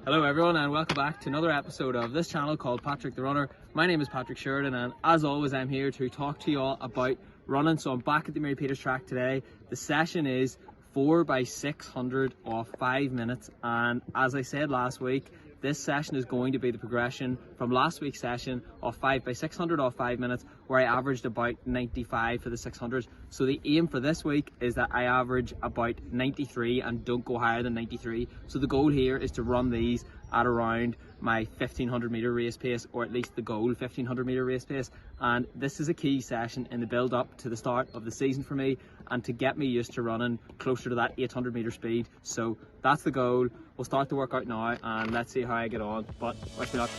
Hello everyone and welcome back to another episode of this channel called Patrick the Runner. My name is Patrick Sheridan and as always I'm here to talk to you all about running. So I'm back at the Mary Peters track today. The session is 4x600 off 5 minutes, and as I said last week, this session is going to be the progression from last week's session of 5x600 off 5 minutes, where I averaged about 95 for the 600s. So the aim for this week is that I average about 93 and don't go higher than 93. So the goal here is to run these at around my 1500 meter race pace, or at least the goal 1500 meter race pace. And this is a key session in the build up to the start of the season for me, and to get me used to running closer to that 800 meter speed. So that's the goal. We'll start the workout now and let's see how I get on, but wish me luck.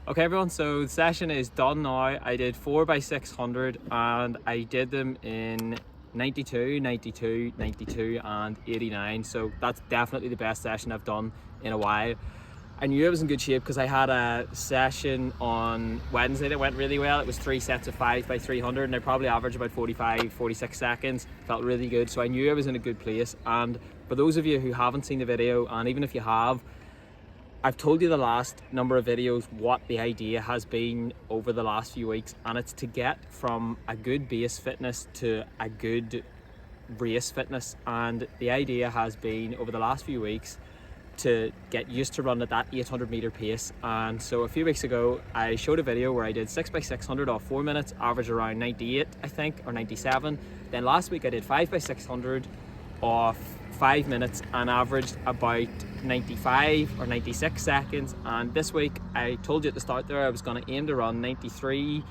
Okay everyone, so the session is done now. I did 4x600 and I did them in 92, 92, 92 and 89. So that's definitely the best session I've done in a while. I knew I was in good shape because I had a session on Wednesday that went really well. It was 3 sets of 5x300 and I probably averaged about 45, 46 seconds. Felt really good, so I knew I was in a good place. And for those of you who haven't seen the video, and even if you have, I've told you the last number of videos what the idea has been over the last few weeks, and it's to get from a good base fitness to a good race fitness. And the idea has been over the last few weeks to get used to running at that 800 meter pace. And so a few weeks ago I showed a video where I did 6x600 off 4 minutes, average around 98 I think, or 97. Then last week I did 5x600 off 5 minutes and averaged about 95 or 96 seconds. And this week I told you at the start there I was going to aim to run 93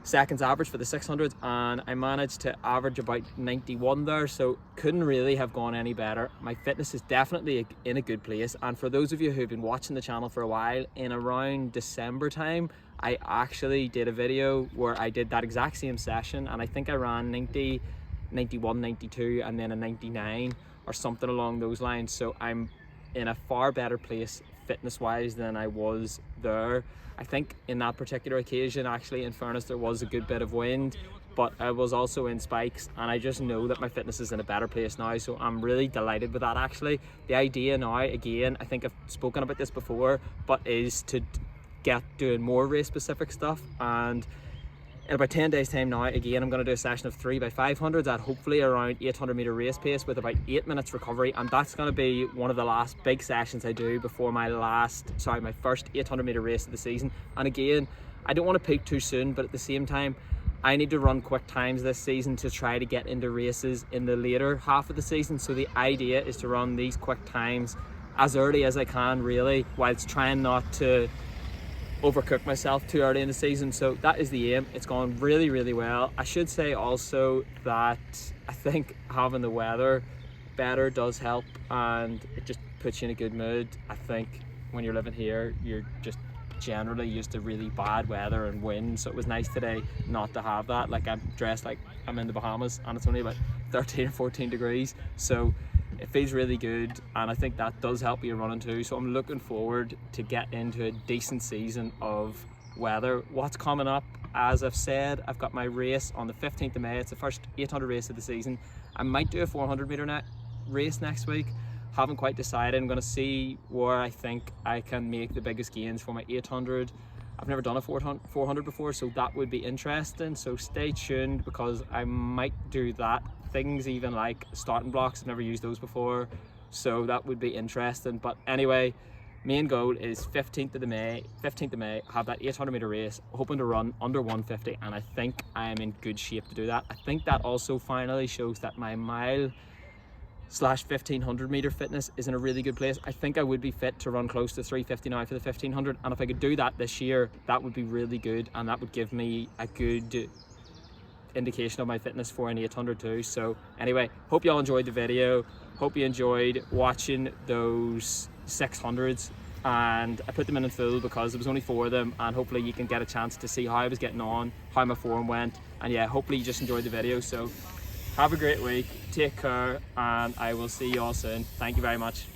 seconds average for the 600s, and I managed to average about 91 there, so couldn't really have gone any better. My fitness is definitely in a good place, and for those of you who've been watching the channel for a while, in around December time I actually did a video where I did that exact same session, and I think I ran 90, 91, 92 and then a 99 or something along those lines. So I'm in a far better place fitness wise than I was there. I think in that particular occasion, actually, in fairness, there was a good bit of wind, but I was also in spikes, and I just know that my fitness is in a better place now, so I'm really delighted with that. Actually, the idea now, again, I think I've spoken about this before, but is to get doing more race specific stuff. And in about 10 days time now, again, I'm going to do a session of 3x500s at hopefully around 800 meter race pace with about 8 minutes recovery, and that's going to be one of the last big sessions I do before my first 800 meter race of the season. And again, I don't want to peak too soon, but at the same time I need to run quick times this season to try to get into races in the later half of the season. So the idea is to run these quick times as early as I can, really, whilst trying not to overcook myself too early in the season. So that is the aim. It's gone really, really well. I should say also that I think having the weather better does help, and it just puts you in a good mood. I think when you're living here, you're just generally used to really bad weather and wind, so it was nice today not to have that. Like, I'm dressed like I'm in the Bahamas and it's only about 13 or 14 degrees, so it feels really good, and I think that does help you running too. So I'm looking forward to get into a decent season of weather. What's coming up, as I've said, I've got my race on the 15th of May. It's the first 800 race of the season. I might do a 400 meter race next week. Haven't quite decided. I'm going to see where I think I can make the biggest gains for my 800. I've never done a 400 before, so that would be interesting. So stay tuned, because I might do that. Things even like starting blocks, I've never used those before, so that would be interesting. But anyway, main goal is 15th of May, have that 800 meter race, hoping to run under 150, and I think I am in good shape to do that. I think that also finally shows that my mile/1500 meter fitness is in a really good place. I think I would be fit to run close to 350 now for the 1500, and if I could do that this year, that would be really good, and that would give me a good indication of my fitness for an 800 too. So anyway, hope you all enjoyed the video, hope you enjoyed watching those 600s, and I put them in full because there was only 4 of them, and hopefully you can get a chance to see how I was getting on, how my form went, and yeah, hopefully you just enjoyed the video. So have a great week, take care, and I will see you all soon. Thank you very much.